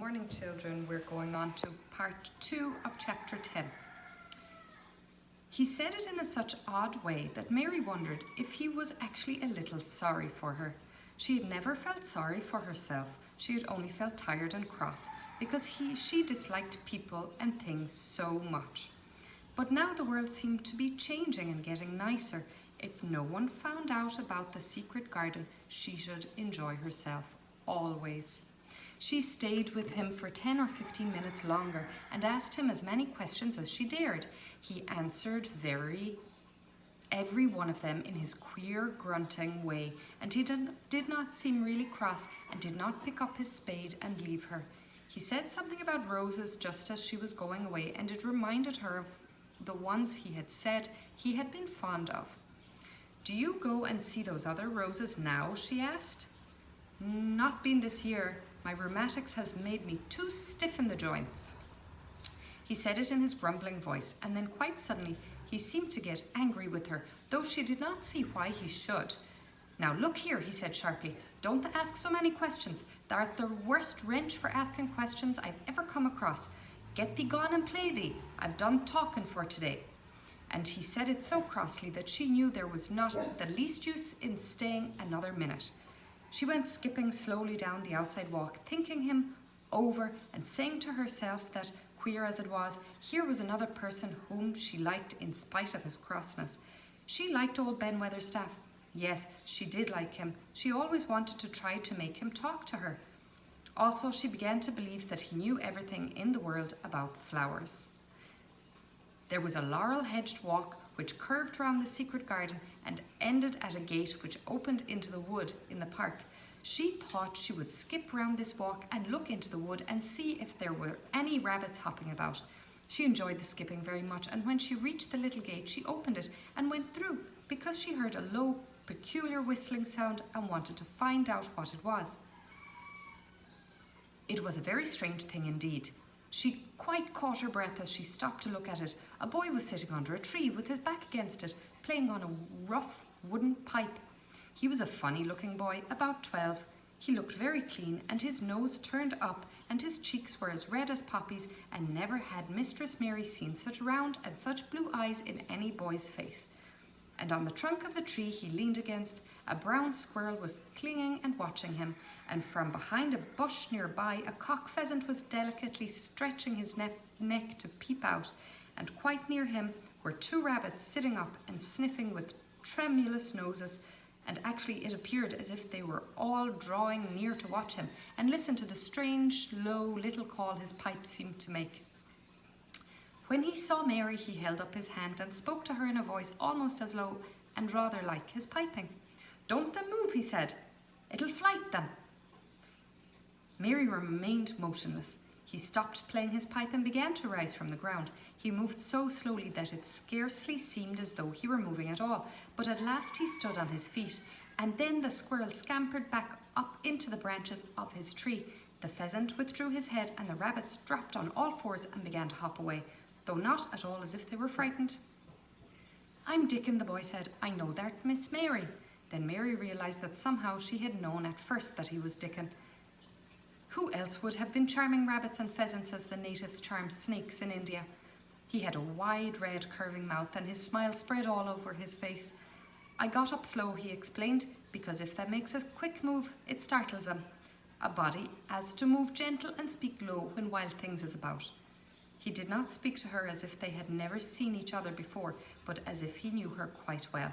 morning, children. We're going on to part 2 of chapter 10. He said it in such odd way that Mary wondered if he was actually a little sorry for her. She had never felt sorry for herself. She had only felt tired and cross because she disliked people and things so much. But now the world seemed to be changing and getting nicer. If no one found out about the secret garden, she should enjoy herself, always. She stayed with him for 10 or 15 minutes longer and asked him as many questions as she dared. He answered every one of them in his queer, grunting way, and he did not seem really cross and did not pick up his spade and leave her. He said something about roses just as she was going away, and it reminded her of the ones he had said he had been fond of. "Do you go and see those other roses now?" she asked. "Not been this year. My rheumatics has made me too stiff in the joints." He said it in his grumbling voice, and then quite suddenly he seemed to get angry with her, though she did not see why he should. "Now look here," he said sharply, "don't ask so many questions. Thou'rt the worst wrench for asking questions I've ever come across. Get thee gone and play thee. I've done talking for today." And he said it so crossly that she knew there was not the least use in staying another minute. She went skipping slowly down the outside walk, thinking him over and saying to herself that, queer as it was, here was another person whom she liked in spite of his crossness. She liked old Ben Weatherstaff. Yes, she did like him. She always wanted to try to make him talk to her. Also, she began to believe that he knew everything in the world about flowers. There was a laurel-hedged walk which curved round the secret garden and ended at a gate which opened into the wood in the park. She thought she would skip round this walk and look into the wood and see if there were any rabbits hopping about. She enjoyed the skipping very much, and when she reached the little gate, she opened it and went through because she heard a low, peculiar whistling sound and wanted to find out what it was. It was a very strange thing indeed. She quite caught her breath as she stopped to look at it. A boy was sitting under a tree with his back against it, playing on a rough wooden pipe. He was a funny-looking boy, about 12. He looked very clean, and his nose turned up, and his cheeks were as red as poppies, and never had Mistress Mary seen such round and such blue eyes in any boy's face. And on the trunk of the tree he leaned against, a brown squirrel was clinging and watching him, and from behind a bush nearby a cock pheasant was delicately stretching his neck to peep out, and quite near him were 2 rabbits sitting up and sniffing with tremulous noses, and actually it appeared as if they were all drawing near to watch him and listen to the strange, low little call his pipe seemed to make. When he saw Mary, he held up his hand and spoke to her in a voice almost as low and rather like his piping. "Don't them move," he said. "It'll fright them." Mary remained motionless. He stopped playing his pipe and began to rise from the ground. He moved so slowly that it scarcely seemed as though he were moving at all, but at last he stood on his feet, and then the squirrel scampered back up into the branches of his tree. The pheasant withdrew his head, and the rabbits dropped on all fours and began to hop away, though not at all as if they were frightened. "I'm Dickon," the boy said. "I know that, Miss Mary." Then Mary realised that somehow she had known at first that he was Dickon. Who else would have been charming rabbits and pheasants as the natives charm snakes in India? He had a wide, red, curving mouth, and his smile spread all over his face. "I got up slow," he explained, "because if they makes a quick move, it startles them. A body has to move gentle and speak low when wild things is about." He did not speak to her as if they had never seen each other before, but as if he knew her quite well.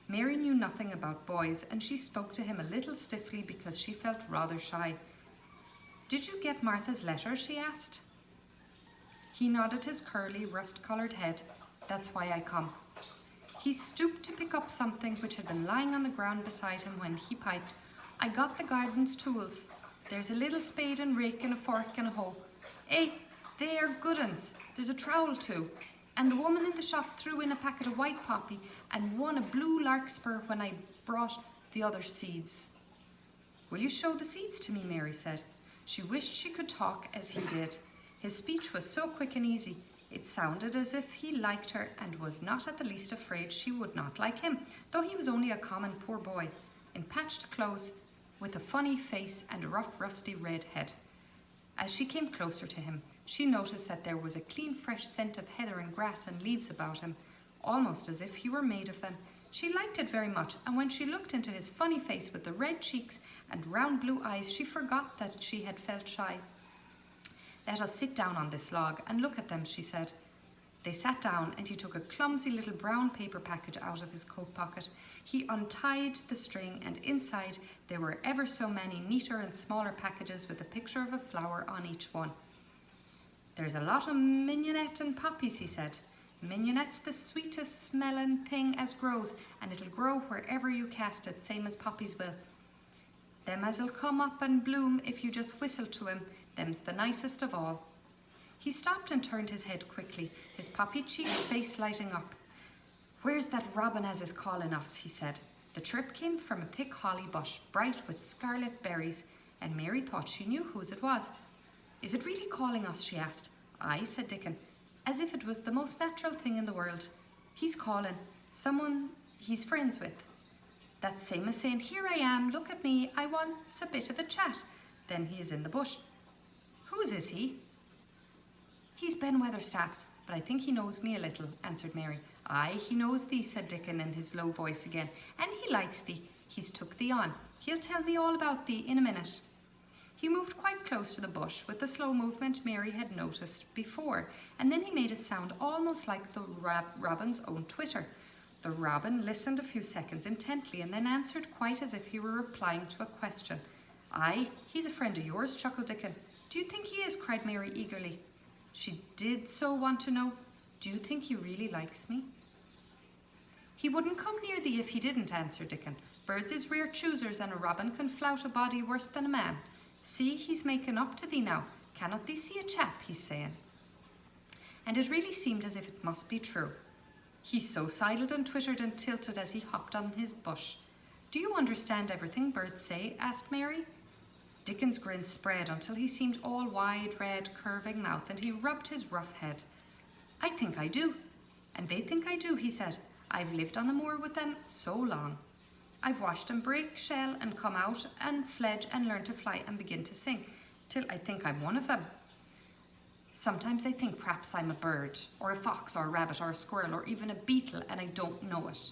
Mary knew nothing about boys, and she spoke to him a little stiffly because she felt rather shy. "Did you get Martha's letter?" she asked. He nodded his curly, rust-coloured head. "That's why I come." He stooped to pick up something which had been lying on the ground beside him when he piped. "I got the garden's tools. There's a little spade and rake and a fork and a hoe. Eh, they are good uns. There's a trowel too. And the woman in the shop threw in a packet of white poppy and one a blue larkspur when I brought the other seeds." "Will you show the seeds to me?" Mary said. She wished she could talk as he did. His speech was so quick and easy. It sounded as if he liked her and was not at the least afraid she would not like him, though he was only a common poor boy, in patched clothes, with a funny face and a rough, rusty red head. As she came closer to him, she noticed that there was a clean, fresh scent of heather and grass and leaves about him, almost as if he were made of them. She liked it very much, and when she looked into his funny face with the red cheeks and round blue eyes, she forgot that she had felt shy. "Let us sit down on this log and look at them," she said. They sat down, and he took a clumsy little brown paper package out of his coat pocket. He untied the string, and inside there were ever so many neater and smaller packages with a picture of a flower on each one. "There's a lot of mignonette and poppies," he said. "Mignonette's the sweetest smelling thing as grows, and it'll grow wherever you cast it, same as poppies will. Them as'll come up and bloom if you just whistle to 'em, them's the nicest of all." He stopped and turned his head quickly, his poppy-cheeked face lighting up. "Where's that robin as is calling us?" he said. The chirp came from a thick holly bush, bright with scarlet berries, and Mary thought she knew whose it was. "Is it really calling us?" she asked. "Aye," said Dickon, as if it was the most natural thing in the world. "He's calling someone he's friends with. That's same as saying, 'Here I am, look at me, I want a bit of a chat.' Then he is in the bush." "Whose is he?" "He's Ben Weatherstaff's, but I think he knows me a little," answered Mary. "Aye, he knows thee," said Dickon in his low voice again, "and he likes thee. He's took thee on. He'll tell me all about thee in a minute." He moved quite close to the bush with the slow movement Mary had noticed before, and then he made a sound almost like the robin's own twitter. The robin listened a few seconds intently and then answered quite as if he were replying to a question. "Aye, he's a friend of yours," chuckled Dickon. "Do you think he is?" cried Mary eagerly. She did so want to know. "Do you think he really likes me?" "He wouldn't come near thee if he didn't," answered Dickon. "Birds is rare choosers, and a robin can flout a body worse than a man. See, he's making up to thee now. Cannot thee see a chap, he's saying?" And it really seemed as if it must be true. He so sidled and twittered and tilted as he hopped on his bush. "Do you understand everything birds say?" asked Mary. Dickon's grin spread until he seemed all wide, red, curving mouth, and he rubbed his rough head. "I think I do, and they think I do," he said. "I've lived on the moor with them so long. I've watched 'em break shell and come out and fledge and learn to fly and begin to sing, till I think I'm one of them. Sometimes I think perhaps I'm a bird, or a fox, or a rabbit, or a squirrel, or even a beetle, and I don't know it."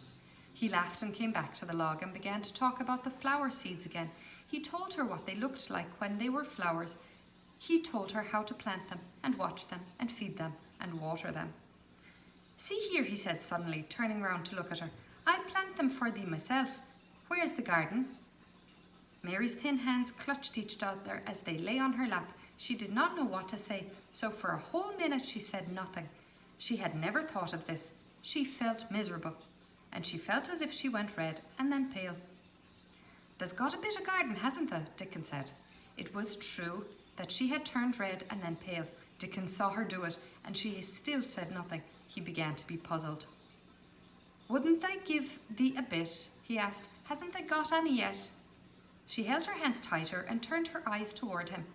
He laughed and came back to the log and began to talk about the flower seeds again. He told her what they looked like when they were flowers. He told her how to plant them, and watch them, and feed them, and water them. "See here," he said suddenly, turning round to look at her. "I'll plant them for thee myself. Where's the garden?" Mary's thin hands clutched each other as they lay on her lap. She did not know what to say, so for a whole minute she said nothing. She had never thought of this. She felt miserable, and she felt as if she went red and then pale. "There's got a bit of garden, hasn't there?" Dickon said. It was true that she had turned red and then pale. Dickon saw her do it, and she still said nothing. He began to be puzzled. "Wouldn't I give thee a bit?" he asked. "Hasn't they got any yet?" She held her hands tighter and turned her eyes toward him.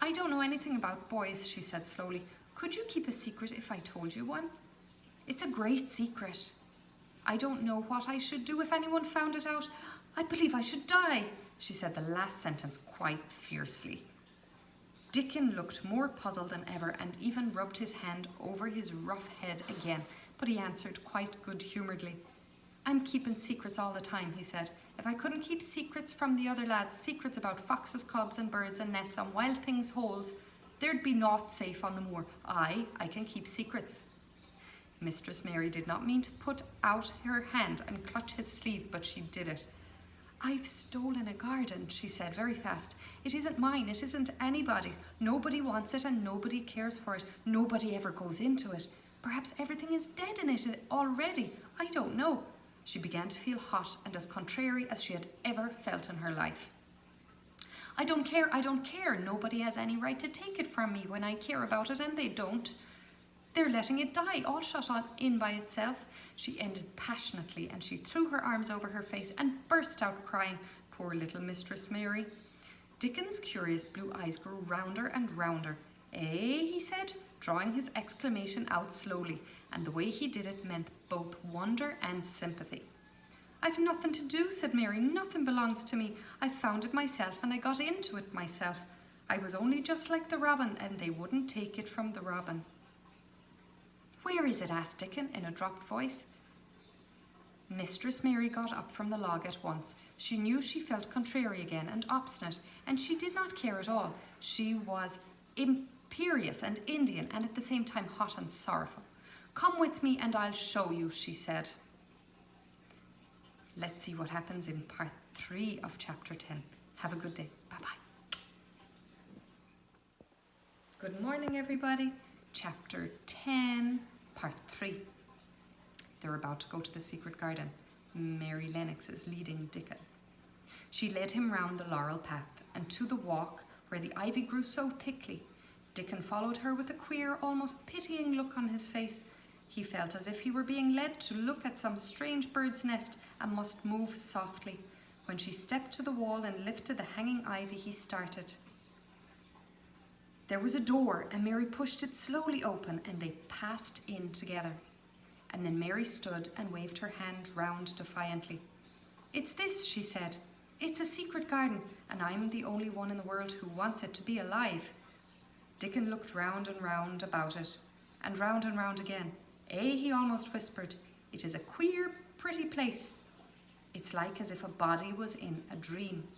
"I don't know anything about boys," she said slowly. "Could you keep a secret if I told you one?" "It's a great secret. I don't know what I should do if anyone found it out. I believe I should die." She said the last sentence quite fiercely. Dickon looked more puzzled than ever and even rubbed his hand over his rough head again, but he answered quite good-humouredly. "I'm keeping secrets all the time," he said. "If I couldn't keep secrets from the other lads, secrets about foxes, cubs and birds and nests and wild things' holes, there'd be naught safe on the moor. I can keep secrets." Mistress Mary did not mean to put out her hand and clutch his sleeve, but she did it. "I've stolen a garden," she said very fast. "It isn't mine, it isn't anybody's. Nobody wants it and nobody cares for it. Nobody ever goes into it. Perhaps everything is dead in it already. I don't know." She began to feel hot and as contrary as she had ever felt in her life. I don't care. Nobody has any right to take it from me when I care about it, and they don't. They're letting it die, all shut in by itself." She ended passionately, and she threw her arms over her face and burst out crying. Poor little Mistress Mary. Dickon's curious blue eyes grew rounder and rounder. "Eh?" he said, drawing his exclamation out slowly, and the way he did it meant both wonder and sympathy. "I've nothing to do," said Mary. "Nothing belongs to me. I found it myself and I got into it myself. I was only just like the robin, and they wouldn't take it from the robin. Where is it? Asked Dickon in a dropped voice. Mistress Mary got up from the log at once. She knew she felt contrary again and obstinate, and she did not care at all. She was imperious and Indian, and at the same time hot and sorrowful. Come with me and I'll show you, she said. Let's see what happens in part 3 of chapter 10. Have a good day. Bye-bye. Good morning, everybody. Chapter 10, part 3. They're about to go to the secret garden. Mary Lennox is leading Dickon. She led him round the laurel path and to the walk where the ivy grew so thickly. Dickon followed her with a queer, almost pitying look on his face. He felt as if he were being led to look at some strange bird's nest and must move softly. When she stepped to the wall and lifted the hanging ivy, he started. There was a door, and Mary pushed it slowly open, and they passed in together. And then Mary stood and waved her hand round defiantly. It's this, she said. It's a secret garden, and I'm the only one in the world who wants it to be alive. Dickon looked round and round about it, and round again. He almost whispered, it is a queer, pretty place. It's like as if a body was in a dream.